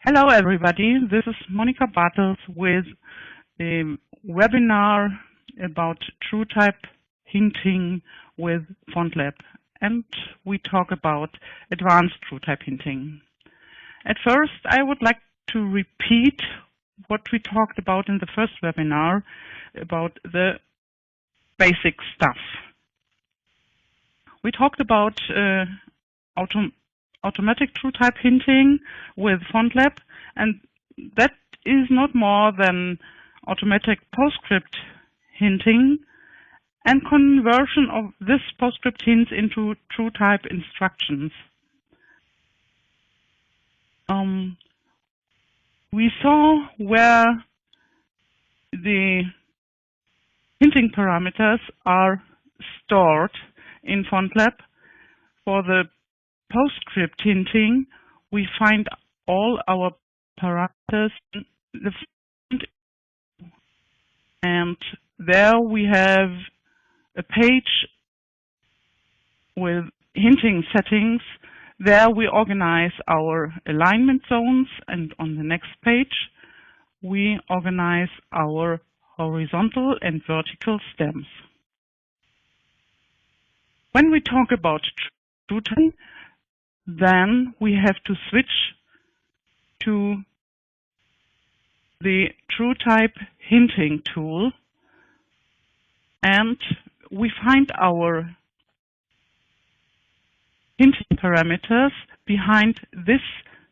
Hello everybody, this is Monika Bartels with a webinar about TrueType Hinting with FontLab, and we talk about advanced TrueType Hinting. At first, I would like to repeat what we talked about in the first webinar about the basic stuff. We talked about automatic TrueType hinting with FontLab, and that is not more than automatic PostScript hinting and conversion of this PostScript hints into TrueType instructions. We saw where the hinting parameters are stored in FontLab. For the PostScript hinting, we find all our parameters in the front, and there we have a page with hinting settings. There we organize our alignment zones, and on the next page we organize our horizontal and vertical stems. When we talk about TrueType, then we have to switch to the TrueType Hinting tool, and we find our hinting parameters behind this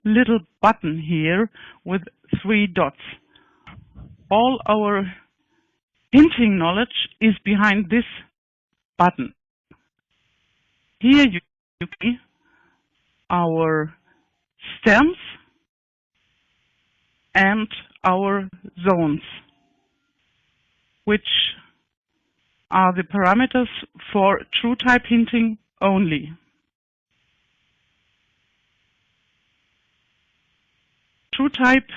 little button here with 3 dots. All our hinting knowledge is behind this button. Here you see our stems and our zones, which are the parameters for TrueType hinting only. TrueType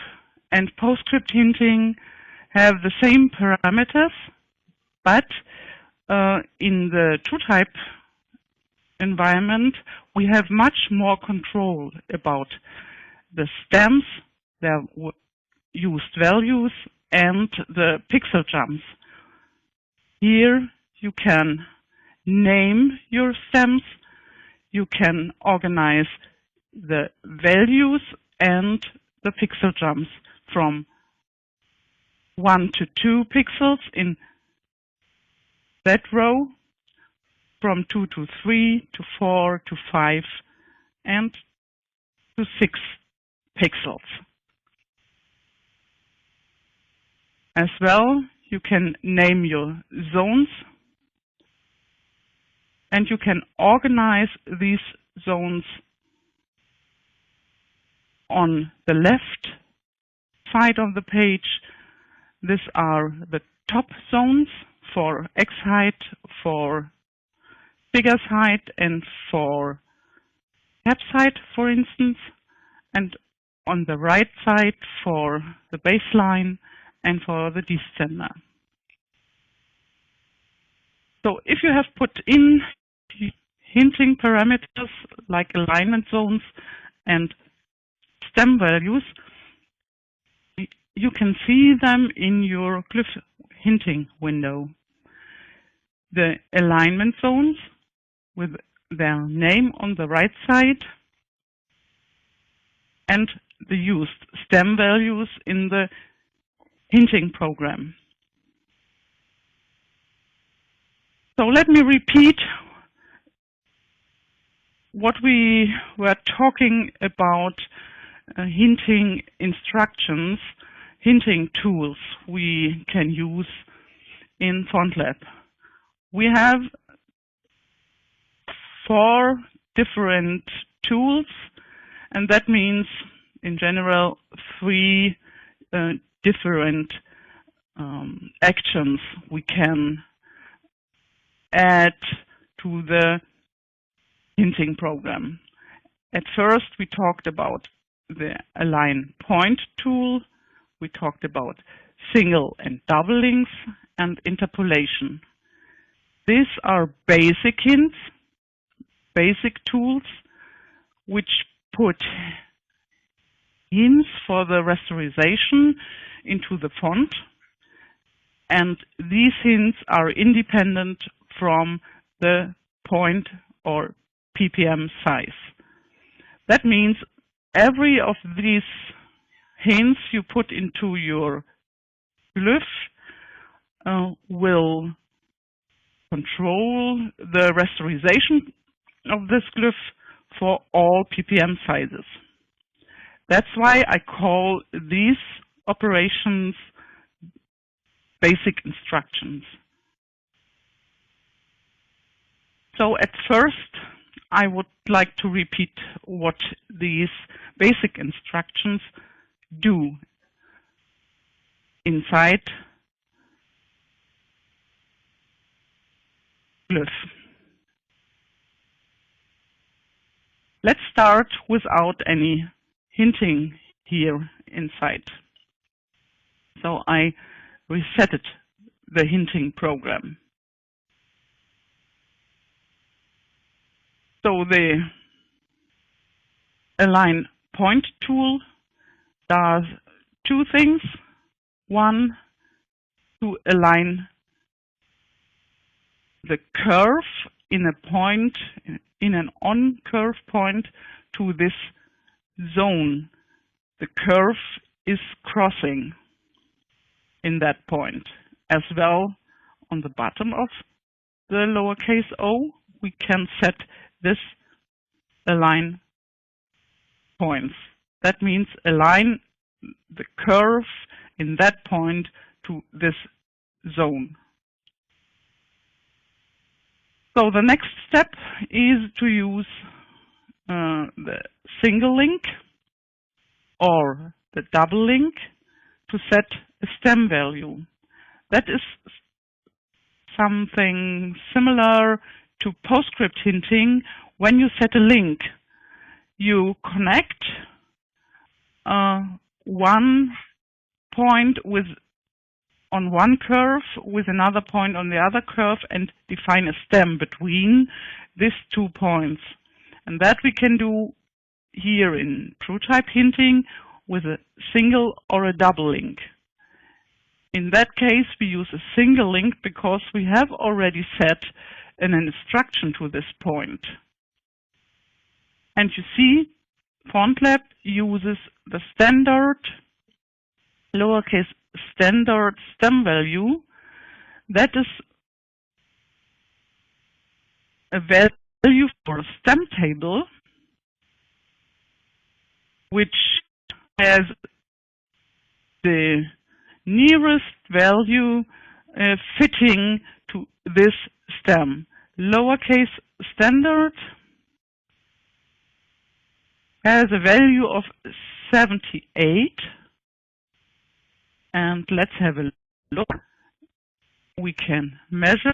and PostScript hinting have the same parameters, but in the TrueType environment, we have much more control about the stems, their used values, and the pixel jumps. Here you can name your stems, you can organize the values and the pixel jumps from 1 to 2 pixels in that row, from 2 to 3 to 4 to 5 and to 6 pixels. As well, you can name your zones, and you can organize these zones on the left side of the page. These are the top zones for X height, for figures height, and for tabs height, for instance, and on the right side for the baseline and for the descender. So if you have put in hinting parameters like alignment zones and stem values, you can see them in your glyph hinting window. The alignment zones with their name on the right side and the used stem values in the hinting program. So let me repeat what we were talking about, hinting instructions, hinting tools we can use in FontLab. We have 4 different tools, and that means in general 3 different actions we can add to the hinting program. At first we talked about the align point tool, we talked about single and double links, and interpolation. These are basic hints, basic tools which put hints for the rasterization into the font, and these hints are independent from the point or ppm size. That means every of these hints you put into your glyph will control the rasterization of this glyph for all ppm sizes. That's why I call these operations basic instructions. So at first, I would like to repeat what these basic instructions do inside glyph. Let's start without any hinting here inside. So I resetted the hinting program. So the align point tool does two things. One, to align the curve in a point, in an on-curve point to this zone the curve is crossing in that point. As well, on the bottom of the lowercase o, we can set this align points. That means align the curve in that point to this zone. So the next step is to use the single link or the double link to set a stem value. That is something similar to PostScript hinting. When you set a link, you connect one point on one curve with another point on the other curve and define a stem between these 2 points. And that we can do here in TrueType hinting with a single or a double link. In that case, we use a single link because we have already set an instruction to this point. And you see, FontLab uses the standard lowercase standard stem value. That is a value for a stem table which has the nearest value fitting to this stem. Lowercase standard has a value of 78. And let's have a look. We can measure.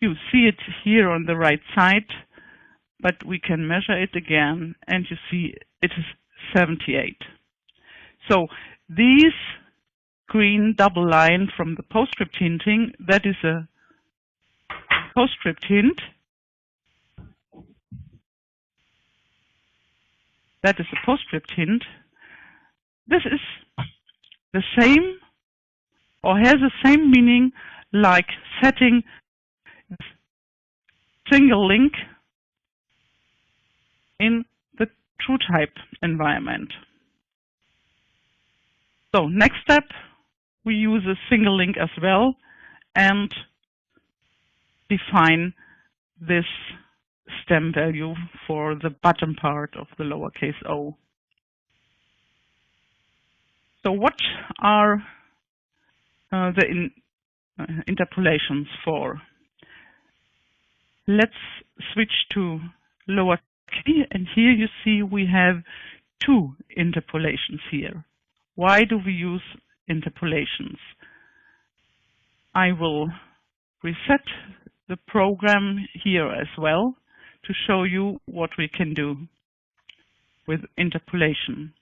You see it here on the right side, but we can measure it again, and you see it is 78. So these green double line from the PostScript hinting, that is a PostScript hint. That is a PostScript hint. This is the same or has the same meaning like setting single link in the TrueType environment. So next step, we use a single link as well and define this stem value for the bottom part of the lowercase o. So what are the interpolations for? Let's switch to lowercase, and here you see we have two interpolations here. Why do we use interpolations? I will reset the program here as well to show you what we can do with interpolation.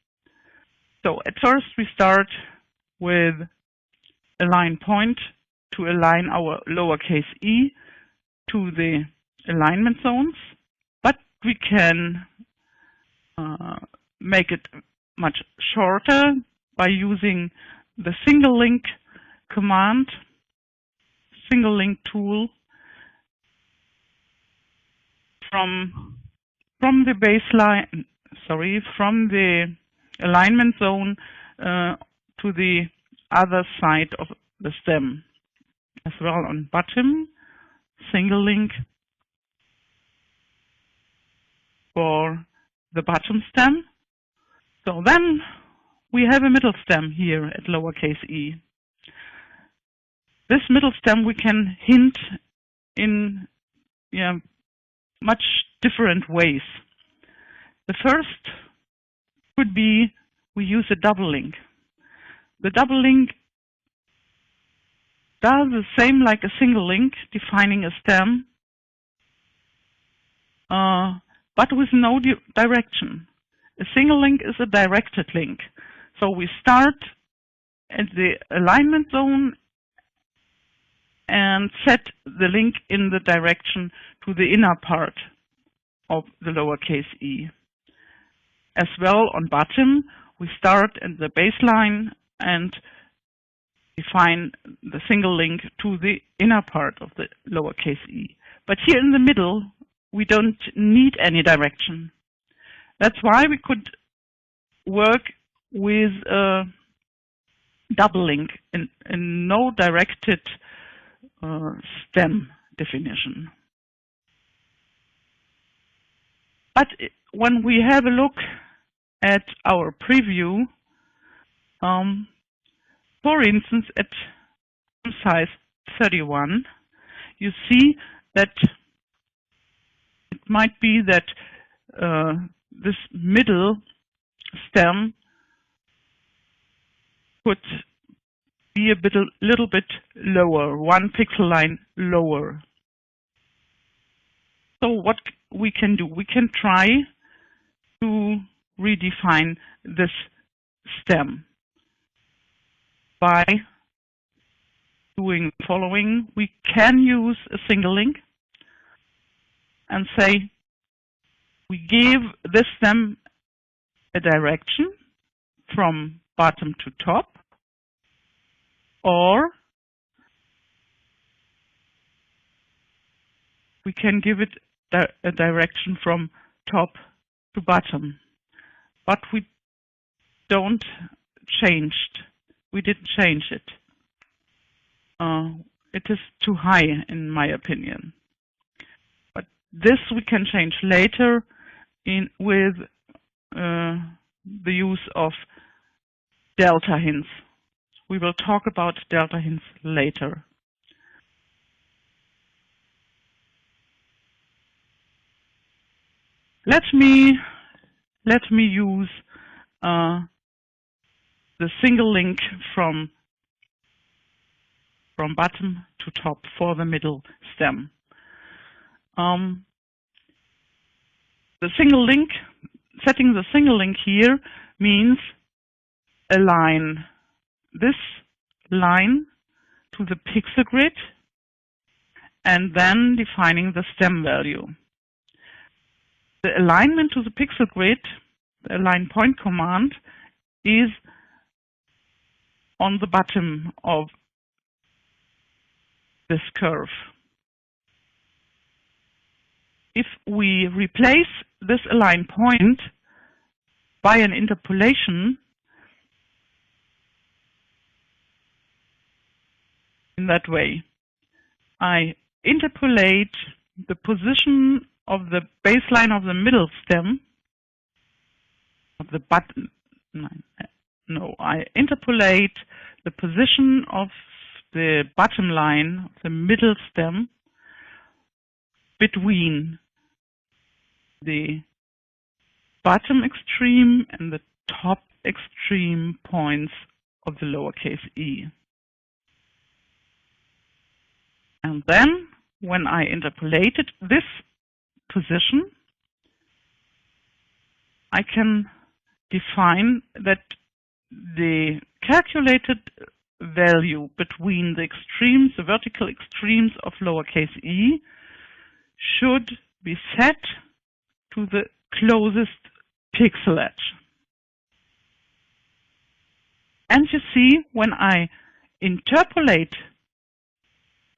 So at first we start with align point to align our lowercase e to the alignment zones, but we can make it much shorter by using the single link command, single link tool from the baseline, from the alignment zone to the other side of the stem. As well on bottom, single link for the bottom stem. So then we have a middle stem here at lowercase e. This middle stem we can hint in much different ways. The first could be we use a double link. The double link does the same like a single link, defining a stem, but with no direction. A single link is a directed link. So we start at the alignment zone and set the link in the direction to the inner part of the lowercase e. As well on bottom, we start at the baseline and define the single link to the inner part of the lowercase e. But here in the middle, we don't need any direction. That's why we could work with a double link and no directed stem definition. But when we have a look at our preview, for instance, at size 31, you see that it might be that this middle stem could be a little bit lower, 1 pixel line lower. So what we can do, we can try to redefine this stem by doing the following. We can use a single link and say we give this stem a direction from bottom to top, or we can give it a direction from top to bottom. But we didn't change it. It is too high in my opinion. But this we can change later with the use of delta hints. We will talk about delta hints later. Let me use the single link from bottom to top for the middle stem. Setting the single link here means align this line to the pixel grid and then defining the stem value. The alignment to the pixel grid, the align point command, is on the bottom of this curve. If we replace this align point by an interpolation, in that way, I interpolate the position of the baseline of the middle stem, of the button. No, I interpolate the position of the bottom line of the middle stem between the bottom extreme and the top extreme points of the lowercase e. And then, when I interpolated this position, I can define that the calculated value between the extremes, the vertical extremes of lowercase e, should be set to the closest pixel edge. see when I interpolate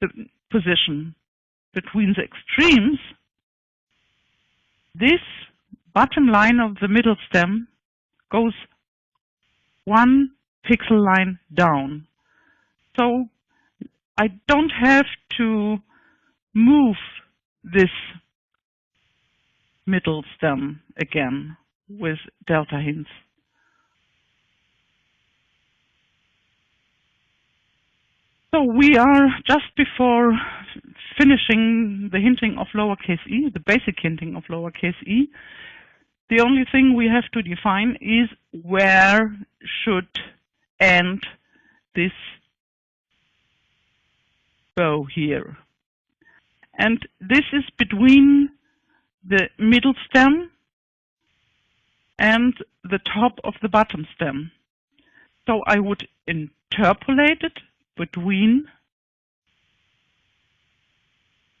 the position between the extremes, this bottom line of the middle stem goes 1 pixel line down. So I don't have to move this middle stem again with delta hints. So we are just before finishing the hinting of lowercase e, the basic hinting of lowercase e. The only thing we have to define is where should end this bow here. And this is between the middle stem and the top of the bottom stem. So I would interpolate it between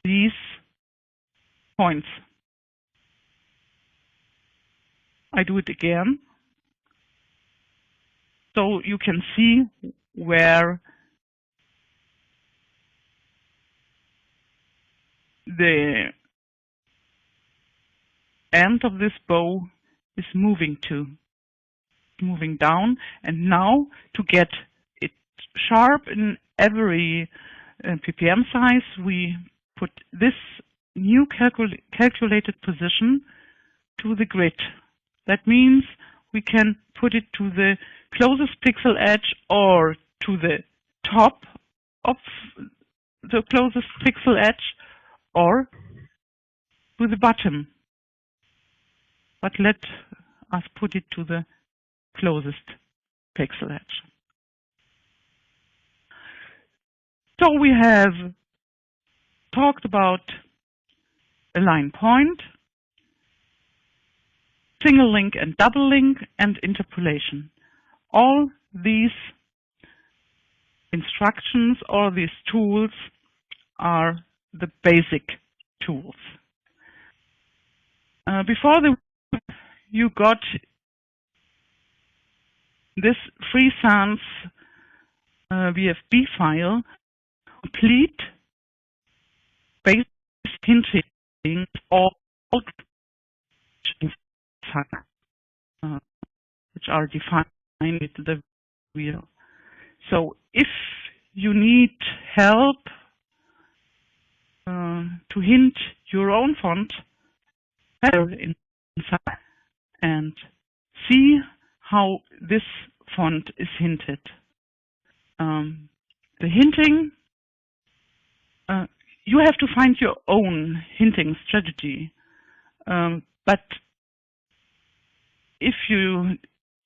these points. I do it again. So you can see where the end of this bow is moving down. And now to get it sharp in every ppm size, we put this new calculated position to the grid. That means we can put it to the closest pixel edge or to the top of the closest pixel edge or to the bottom. But let us put it to the closest pixel edge. So we have talked about align point, single link and double link, and interpolation. All these instructions or these tools are the basic tools. Before you got this free sans VFB file, complete basic hinting all which are defined with the wheel. So if you need help to hint your own font, better inside and see how this font is hinted. The hinting, you have to find your own hinting strategy. But if you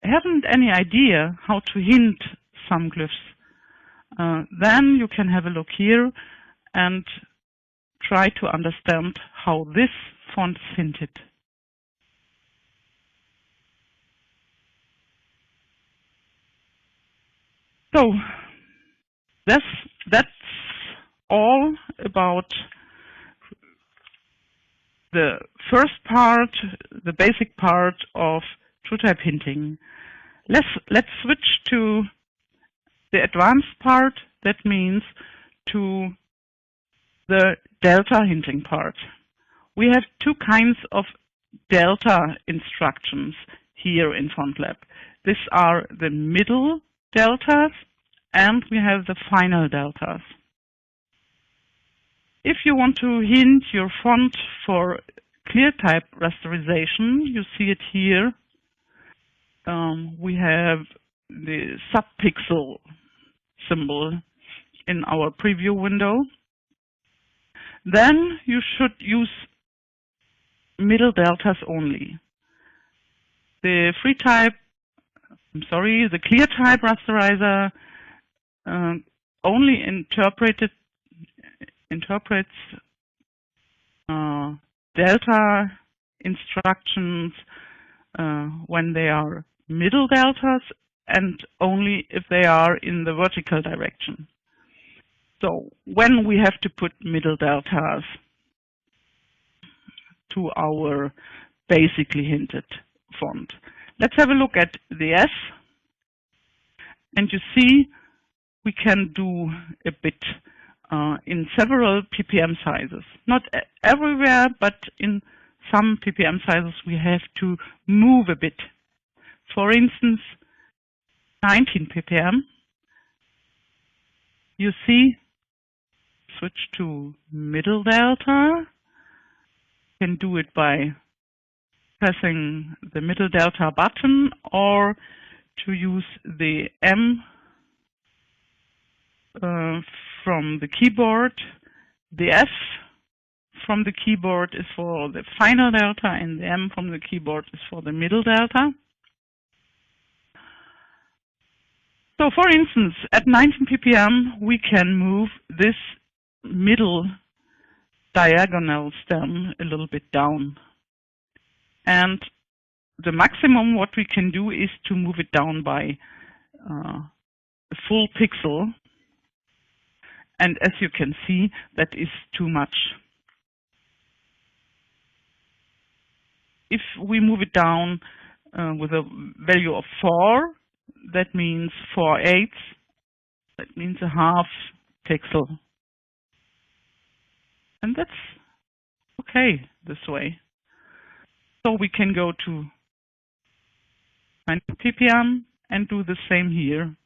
haven't any idea how to hint some glyphs, then you can have a look here and try to understand how this font is hinted. So that's all about the first part, the basic part of TrueType hinting. Let's switch to the advanced part. That means to the delta hinting part. We have two kinds of delta instructions here in FontLab. These are the middle deltas and we have the final deltas. If you want to hint your font for clear type rasterization, you see it here. We have the subpixel symbol in our preview window. Then you should use middle deltas only. The the clear type rasterizer only interprets delta instructions when they are middle deltas and only if they are in the vertical direction. So when we have to put middle deltas to our basically hinted font. Let's have a look at the S. And you see we can do a bit in several ppm sizes. Not everywhere, but in some ppm sizes we have to move a bit. For instance, 19 ppm, you see, switch to middle delta. You can do it by pressing the middle delta button or to use the M from the keyboard. The F from the keyboard is for the final delta and the M from the keyboard is for the middle delta. So for instance, at 19 ppm we can move this middle diagonal stem a little bit down. And the maximum what we can do is to move it down by a full pixel. And as you can see, that is too much. If we move it down with a value of 4, that means 4/8. That means a half pixel. And that's okay this way. So we can go to 9 ppm and do the same here.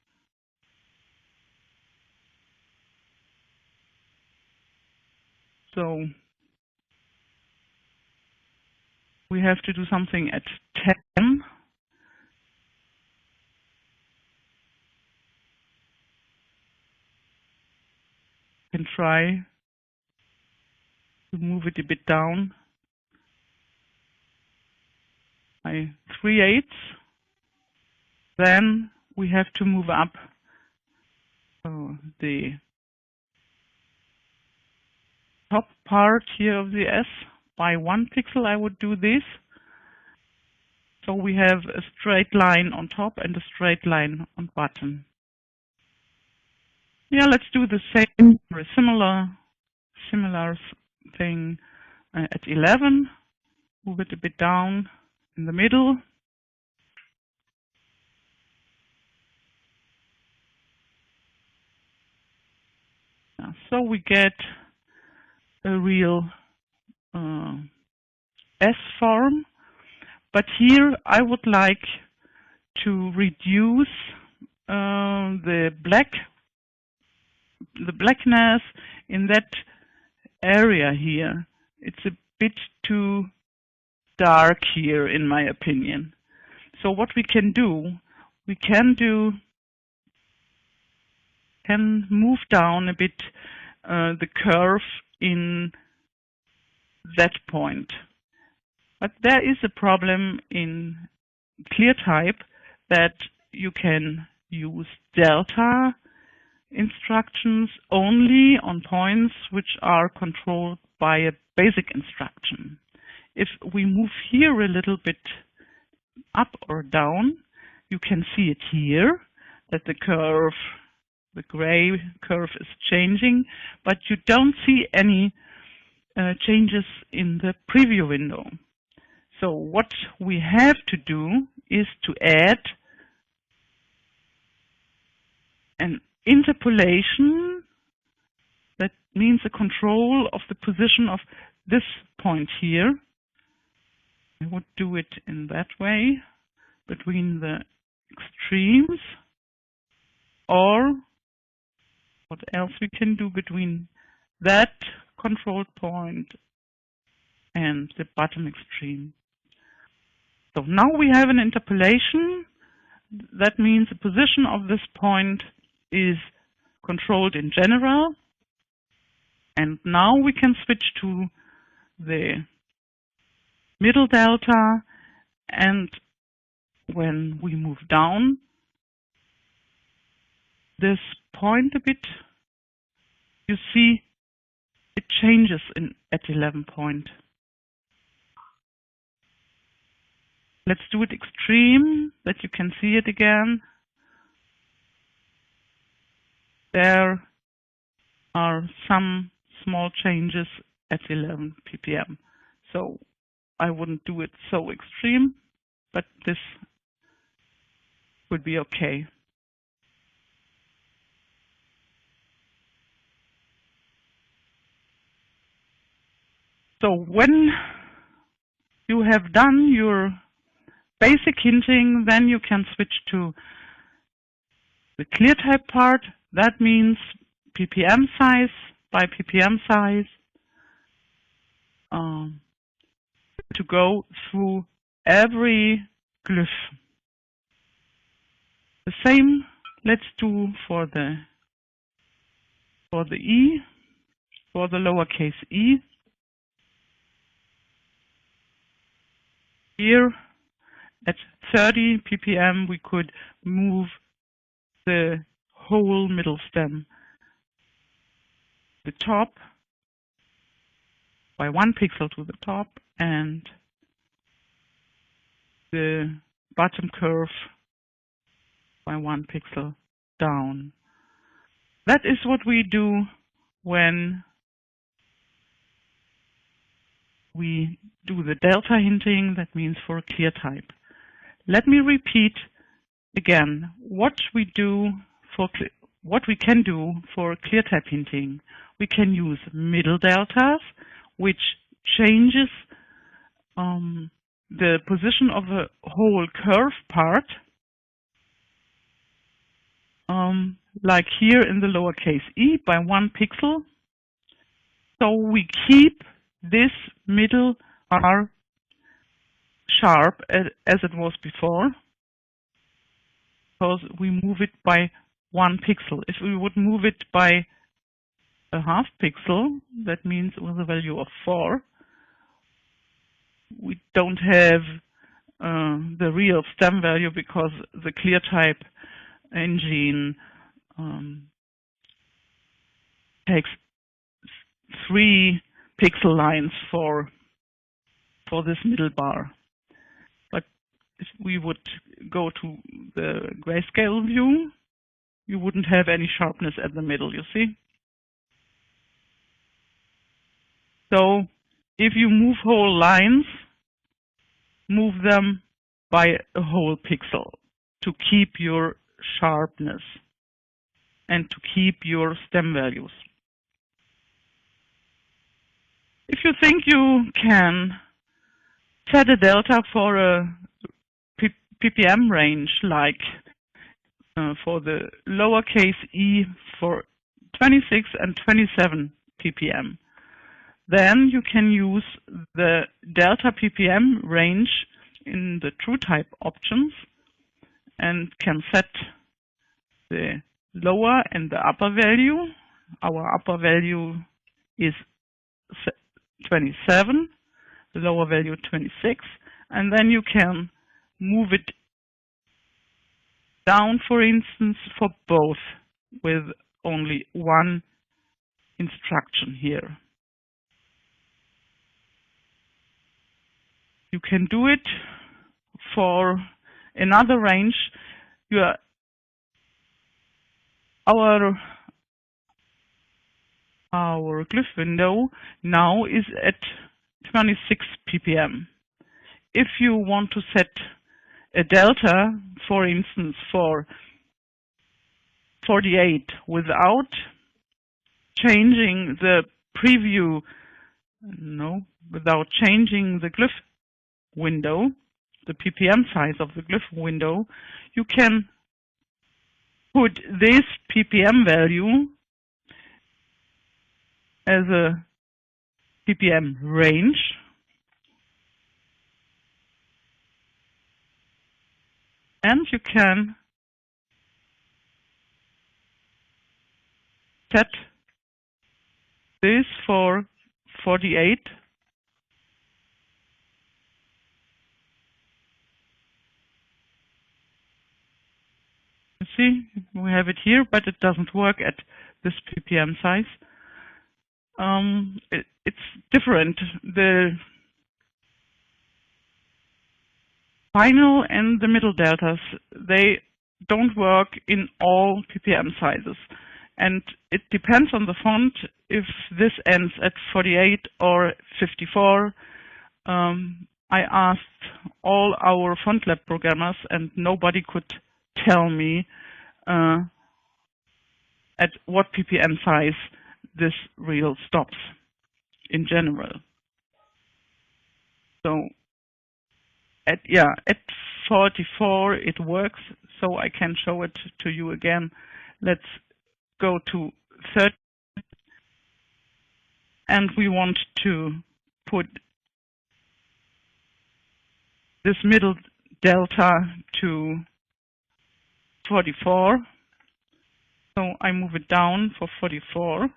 So we have to do something at 10. Can try to move it a bit down by 3/8. Then we have to move up the top part here of the S by 1 pixel. I would do this. So we have a straight line on top and a straight line on bottom. Yeah, let's do the same or a similar thing at 11. Move it a bit down in the middle. So we get a real S form. But here I would like to reduce the blackness in that area here. It's a bit too dark here, in my opinion. So what we can move down a bit the curve in that point. But there is a problem in ClearType that you can use delta instructions only on points which are controlled by a basic instruction. If we move here a little bit up or down, you can see it here that the gray curve is changing, but you don't see any changes in the preview window. So what we have to do is to add an interpolation. That means a control of the position of this point here. I would do it in that way between the extremes, or what else we can do between that control point and the bottom extreme. So now we have an interpolation. That means the position of this point is controlled in general. And now we can switch to the middle delta, and when we move down this point a bit, you see it changes at 11 point. Let's do it extreme, that you can see it again. There are some small changes at 11 ppm. So I wouldn't do it so extreme, but this would be okay. So when you have done your basic hinting, then you can switch to the ClearType part. That means ppm size by ppm size to go through every glyph. The same let's do for the E, for the lowercase e. Here at 30 ppm we could move the whole middle stem, the top by 1 pixel to the top and the bottom curve by 1 pixel down. That is what we do when we do the delta hinting, that means for ClearType. Let me repeat again what we can do for ClearType hinting. We can use middle deltas, which changes the position of the whole curve part, like here in the lowercase e by 1 pixel. So we keep this middle R sharp as it was before, because we move it by 1 pixel. If we would move it by a half pixel, that means with a value of 4, we don't have the real stem value, because the ClearType engine takes 3 pixel lines for this middle bar. But if we would go to the grayscale view, you wouldn't have any sharpness at the middle, you see? So if you move whole lines, move them by a whole pixel to keep your sharpness and to keep your stem values. If you think you can set a delta for a ppm range, like for the lowercase e for 26 and 27 ppm, then you can use the delta ppm range in the TrueType options and can set the lower and the upper value. Our upper value is 27, the lower value 26, and then you can move it down, for instance, for both with only one instruction here. You can do it for another range. Our glyph window now is at 26 ppm. If you want to set a delta, for instance, for 48 without changing the preview, without changing the glyph window, the ppm size of the glyph window, you can put this ppm value as a ppm range, and you can set this for 48. You see, we have it here, but it doesn't work at this ppm size. It's different. The final and the middle deltas, they don't work in all ppm sizes. And it depends on the font if this ends at 48 or 54. I asked all our FontLab programmers and nobody could tell me at what ppm size this reel stops in general. So at 44 it works, so I can show it to you again. Let's go to 30, and we want to put this middle delta to 44. So I move it down for 44,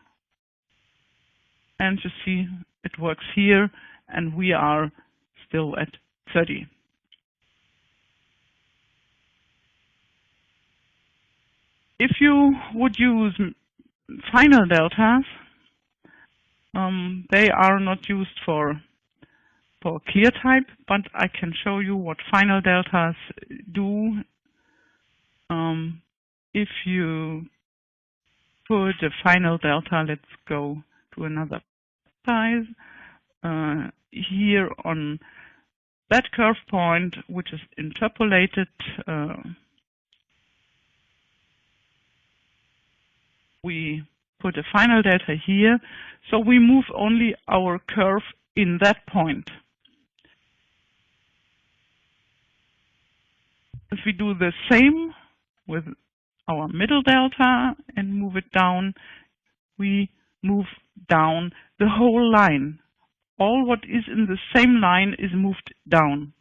and you see it works here, and we are still at 30. If you would use final deltas, they are not used for ClearType, but I can show you what final deltas do. If you put a final delta, let's go to another size. Here on that curve point, which is interpolated, we put a final delta here, so we move only our curve in that point. If we do the same with our middle delta and move it down, we move down the whole line. All what is in the same line is moved down.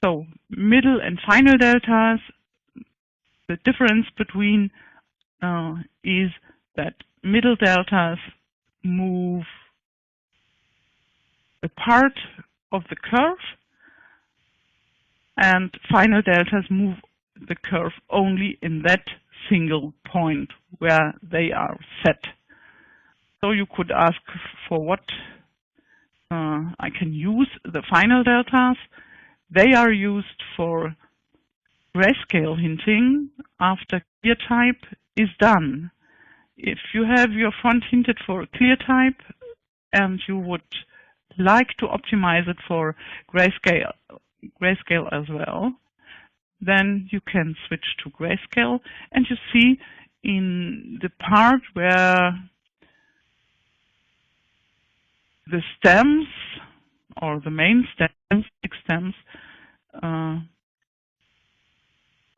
So middle and final deltas, the difference between is that middle deltas move a part of the curve, and final deltas move the curve only in that single point where they are set. So you could ask for what I can use the final deltas. They are used for grayscale hinting after ClearType is done. If you have your font hinted for ClearType and you would like to optimize it for grayscale as well, then you can switch to grayscale, and you see in the part where the stems or the main stems,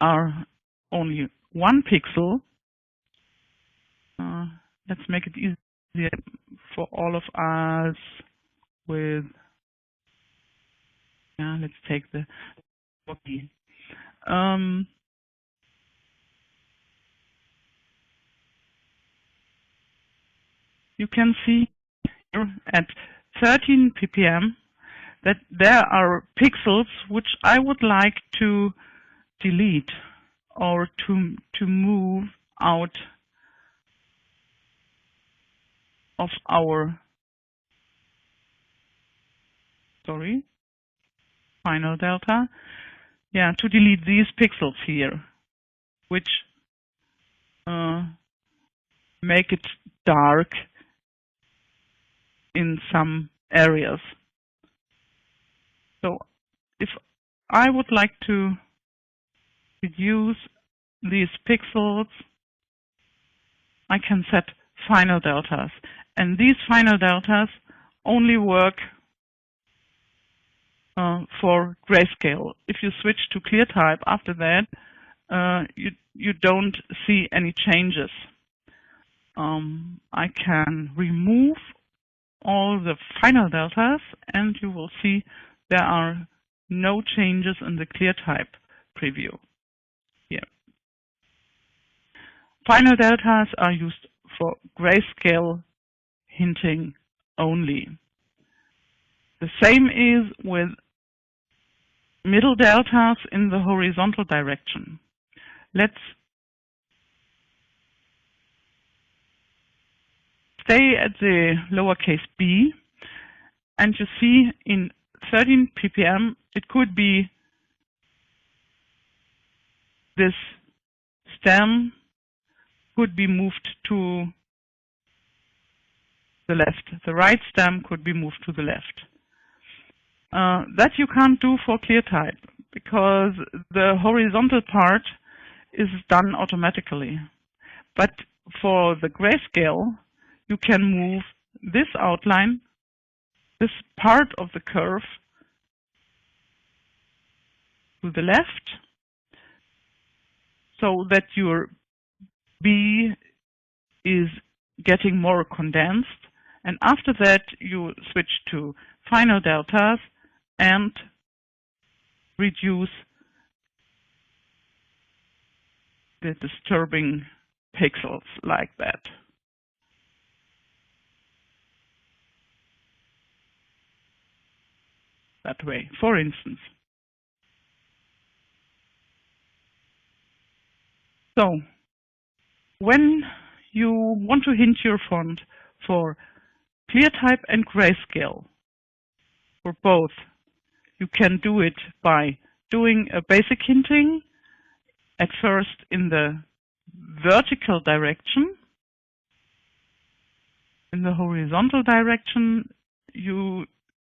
are only 1 pixel. Let's make it easier for all of us with, let's take the copy. You can see here at 13 ppm that there are pixels which I would like to delete or to move out of our final delta. To delete these pixels here, which make it dark in some areas. So if I would like to reduce these pixels, I can set final deltas. And these final deltas only work for grayscale. If you switch to ClearType after that, you don't see any changes. I can remove all the final deltas, and you will see there are no changes in the ClearType preview here. Final deltas are used for grayscale hinting only. The same is with middle deltas in the horizontal direction. Let's stay at the lowercase b, and you see in 13 ppm it could be this stem could be moved to the left. The right stem could be moved to the left. That you can't do for ClearType because the horizontal part is done automatically. But for the grayscale, you can move this outline this part of the curve to the left so that your B is getting more condensed. And after that, you switch to final deltas and reduce the disturbing pixels like that. That way, for instance. So, when you want to hint your font for ClearType and Grayscale, for both, you can do it by doing a basic hinting, at first in the vertical direction. In the horizontal direction, you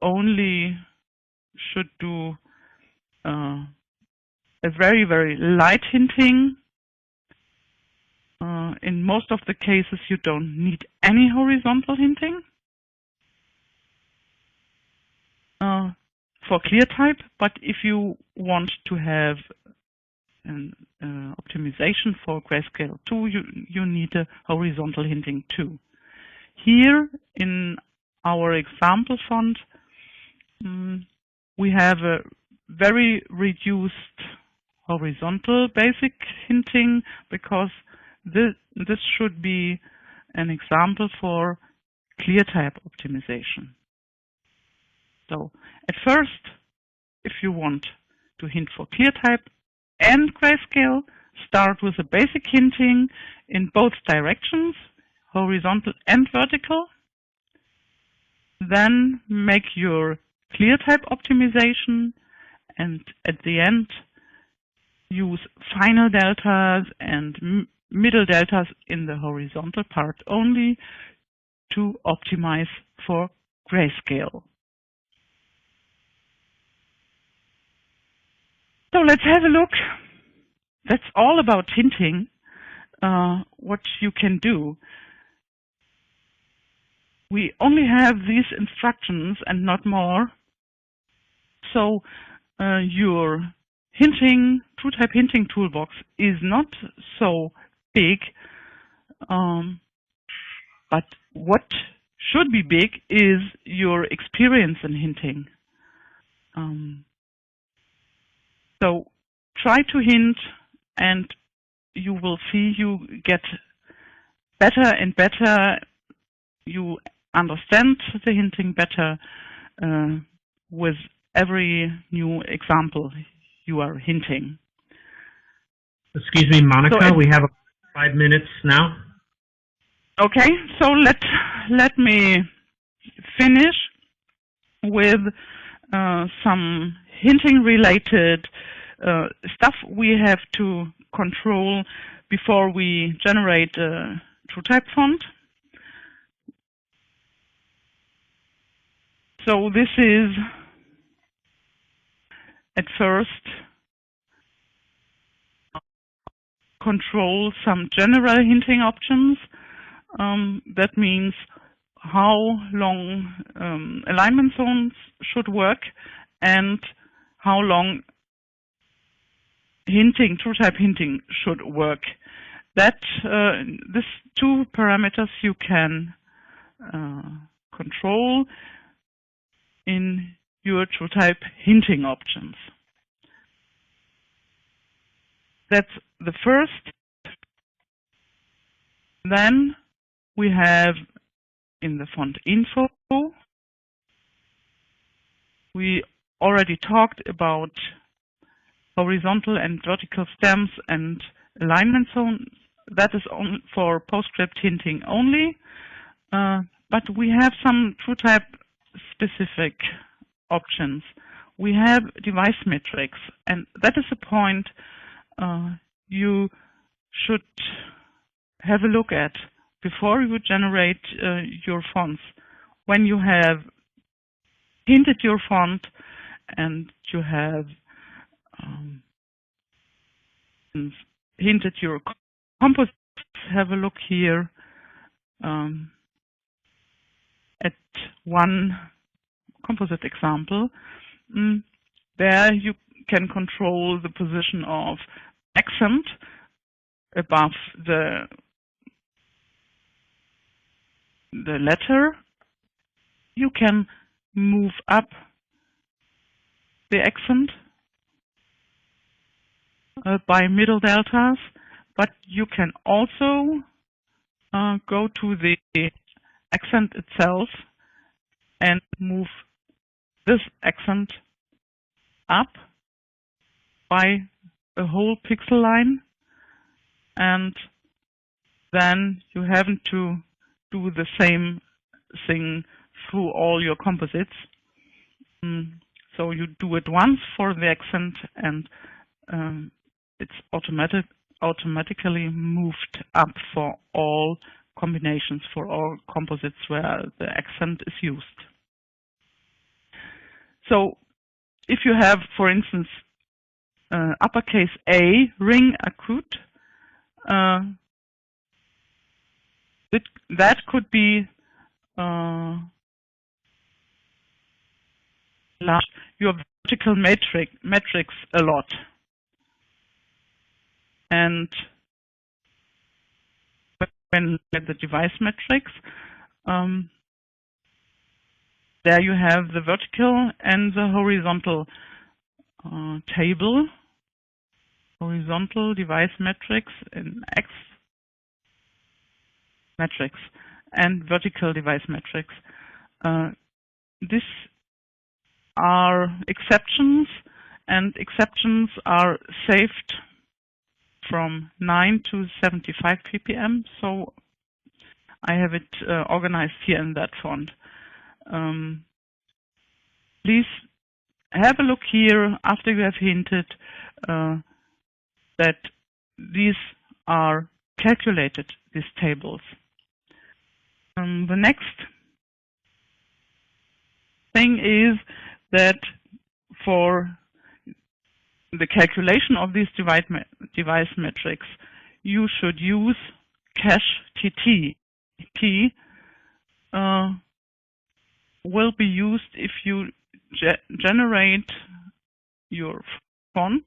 only should do a very, very light hinting. In most of the cases, you don't need any horizontal hinting for ClearType, but if you want to have an optimization for Grayscale 2, you need a horizontal hinting too. Here in our example font, we have a very reduced horizontal basic hinting because this should be an example for ClearType optimization. So at first, if you want to hint for ClearType and Grayscale, start with a basic hinting in both directions, horizontal and vertical. Then make your ClearType optimization, and at the end use final deltas and middle deltas in the horizontal part only to optimize for Grayscale. So let's have a look. That's all about hinting, what you can do. We only have these instructions and not more. So your hinting, TrueType hinting toolbox is not so big, but what should be big is your experience in hinting. So try to hint, and you will see you get better and better. You understand the hinting better with every new example you are hinting. Excuse me, Monika, we have 5 minutes now. Okay, so let me finish with some hinting related stuff we have to control before we generate a TrueType font. So this is at first control some general hinting options. That means how long alignment zones should work and how long hinting, TrueType hinting should work. That these two parameters you can control in your TrueType hinting options. That's the first. Then we have in the font info, we already talked about horizontal and vertical stems and alignment zones. That is on for PostScript hinting only, but we have some TrueType specific options. We have device metrics, and that is a point you should have a look at before you generate your fonts. When you have hinted your font and you have hinted your composites, have a look here at one composite example, there you can control the position of accent above the letter. You can move up the accent by middle deltas, but you can also go to the accent itself and move this accent up by a whole pixel line, and then you haven't to do the same thing through all your composites. So you do it once for the accent, and it's automatically moved up for all combinations, for all composites where the accent is used. So if you have, for instance, uppercase A ring acute, that could be your vertical matrix a lot. And when at the device matrix, there you have the vertical and the horizontal table, horizontal device matrix in X matrix and vertical device matrix. These are exceptions, and exceptions are saved from 9 to 75 ppm, so I have it organized here in that font. Please have a look here after you have hinted that these are calculated, these tables. The next thing is that for the calculation of these device metrics, you should use cache TT. T will be used if you generate your font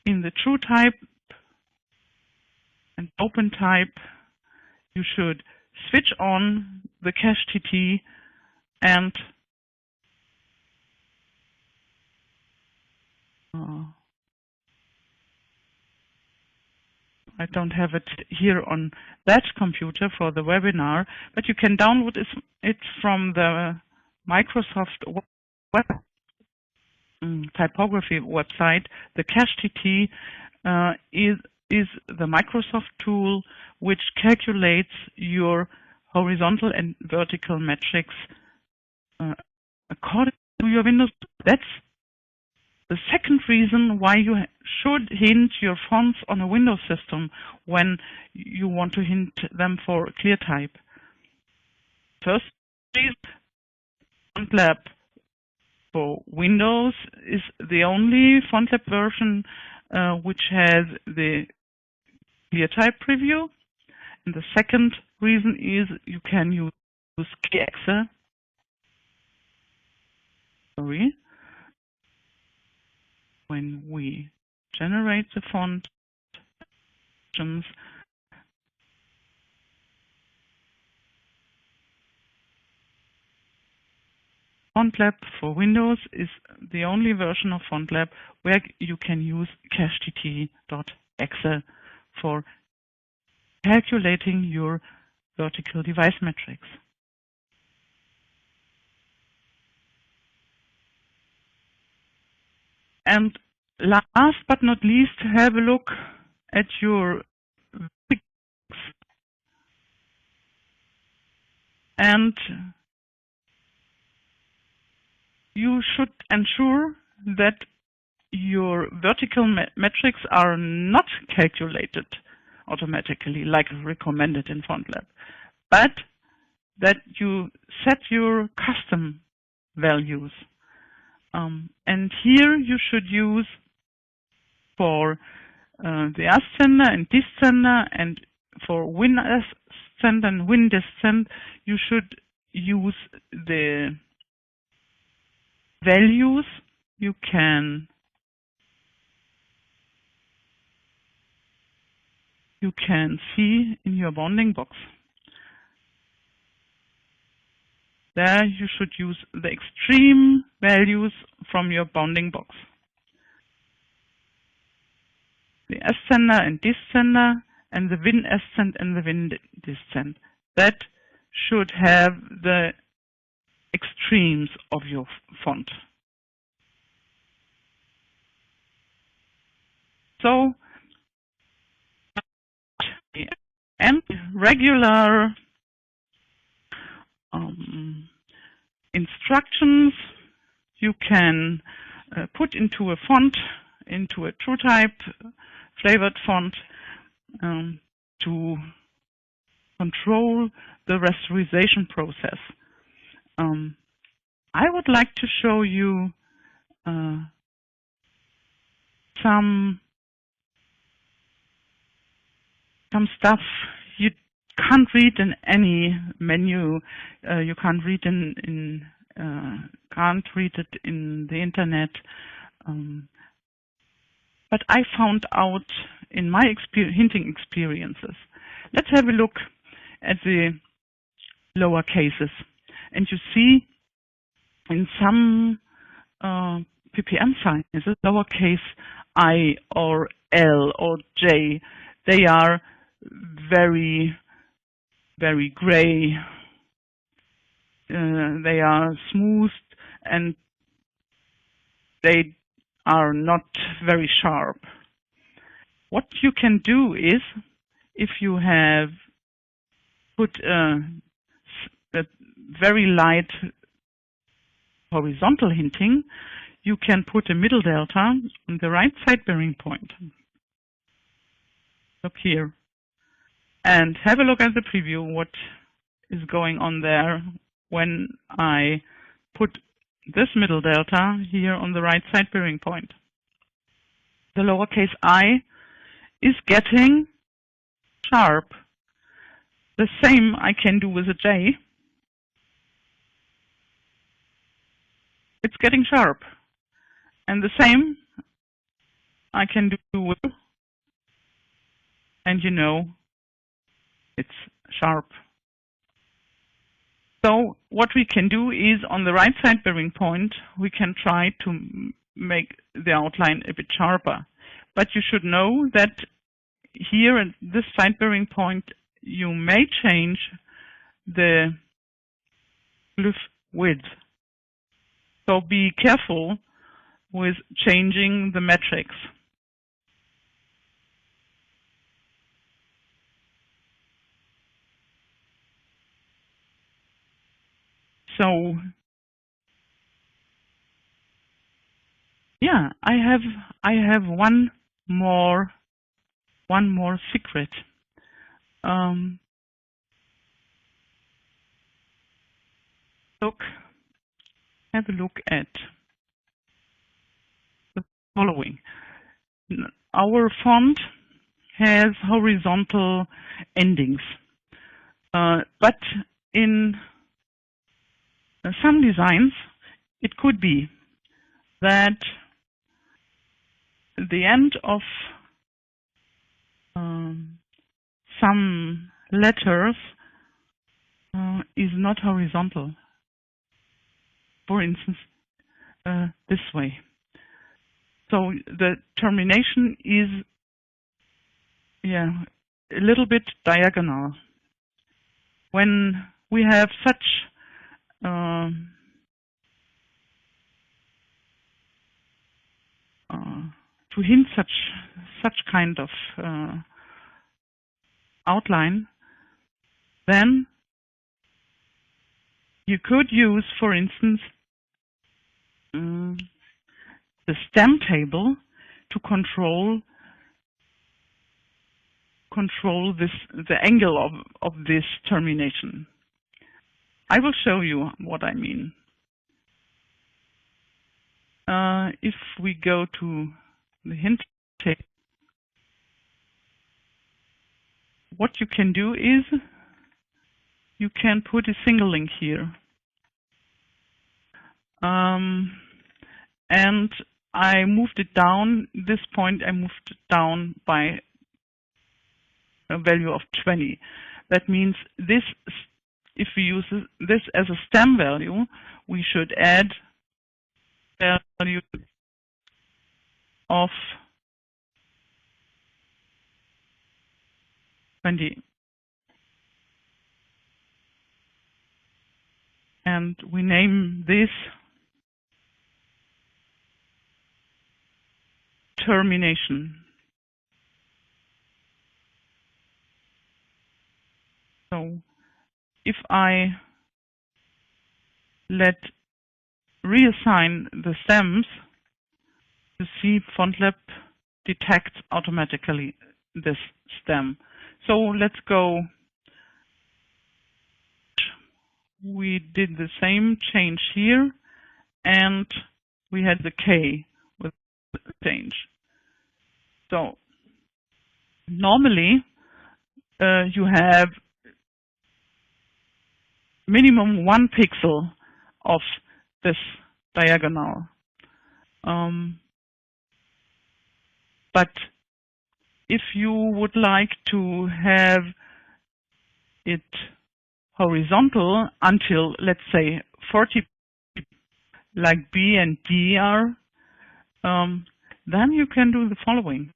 in the TrueType and OpenType. You should switch on the cache TT and I don't have it here on that computer for the webinar, but you can download it from the Microsoft web typography website. The cache TT is the Microsoft tool which calculates your horizontal and vertical metrics according to your Windows. That's the second reason why you should hint your fonts on a Windows system when you want to hint them for ClearType. First, FontLab for Windows is the only FontLab version which has the ClearType preview. And the second reason is you can use Exe. When we generate the font options, FontLab for Windows is the only version of FontLab where you can use cacheTT.exe for calculating your vertical device metrics. And last but not least, have a look at your and you should ensure that your vertical metrics are not calculated automatically like recommended in FontLab, but that you set your custom values. And here you should use for the ascender and descender and for win ascent and win descent, you should use the values you can see in your bounding box. There you should use the extreme values from your bounding box. The ascender and descender, and the win ascent and the win descent. That should have the extremes of your font. So, and regular instructions you can put into a font, into a TrueType flavored font, to control the rasterization process. I would like to show you some stuff you can't read in any menu. You can't read can't read it in the internet. But I found out in my hinting experiences. Let's have a look at the lower cases. And you see in some ppm sizes, lowercase I or L or J, they are very, very gray. They are smooth and they are not very sharp. What you can do is, if you have put a very light horizontal hinting, you can put a middle delta on the right side bearing point. Look here. And have a look at the preview, what is going on there when I put this middle delta here on the right side bearing point. The lowercase I is getting sharp. The same I can do with a J. It's getting sharp. And the same I can do with, and you know, it's sharp. So what we can do is, on the right side bearing point, we can try to make the outline a bit sharper. But you should know that here at this side bearing point, you may change the glyph width. So be careful with changing the metrics. So yeah, I have one more secret. Have a look at the following. Our font has horizontal endings, but in some designs, it could be that the end of some letters is not horizontal. For instance, this way. So the termination is, a little bit diagonal. When we have such to hint such kind of outline, then you could use, for instance, the stem table to control the angle of this termination. I will show you what I mean. If we go to the hint table, what you can do is you can put a single link here. And I moved it down. This point I moved it down by a value of 20. That means this, if we use this as a stem value, we should add value of 20. And we name this termination. So if I reassign the stems, you see FontLab detects automatically this stem. So let's go. We did the same change here, and we had the K with the change. So normally you have minimum 1 pixel of this diagonal. But if you would like to have it horizontal until, let's say, 40, like B and D are, then you can do the following.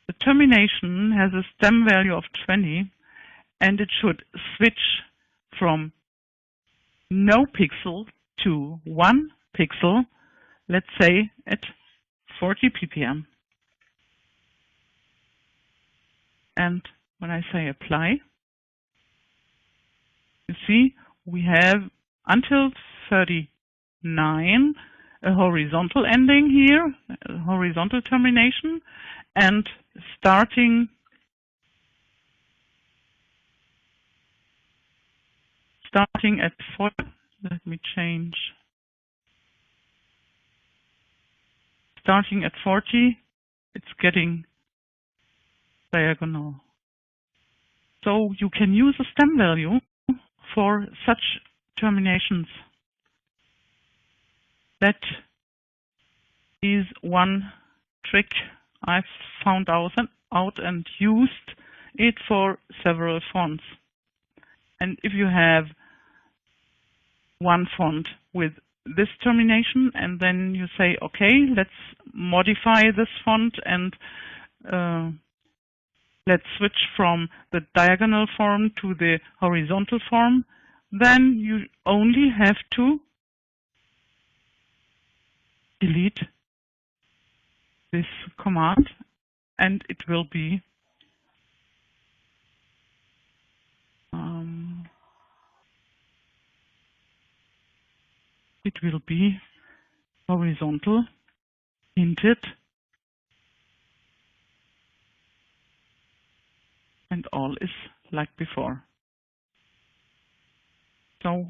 The termination has a stem value of 20, and it should switch from no pixel to 1 pixel, let's say at 40 ppm. And when I say apply, you see we have until 39 a horizontal ending here, a horizontal termination, and starting at 40, let me change. Starting at 40, it's getting diagonal. So you can use a stem value for such terminations. That is one trick I've found out and used it for several fonts. And if you have one font with this termination and then you say, okay, let's modify this font and let's switch from the diagonal form to the horizontal form, then you only have to delete this command and it will be horizontal hinted, and all is like before. So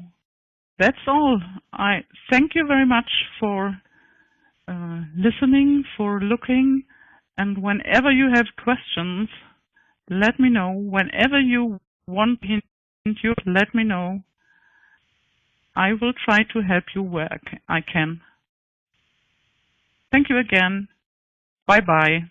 that's all. I thank you very much for listening, for looking, and whenever you have questions, let me know. Whenever you want hint, let me know. I will try to help you where I can. Thank you again. Bye-bye.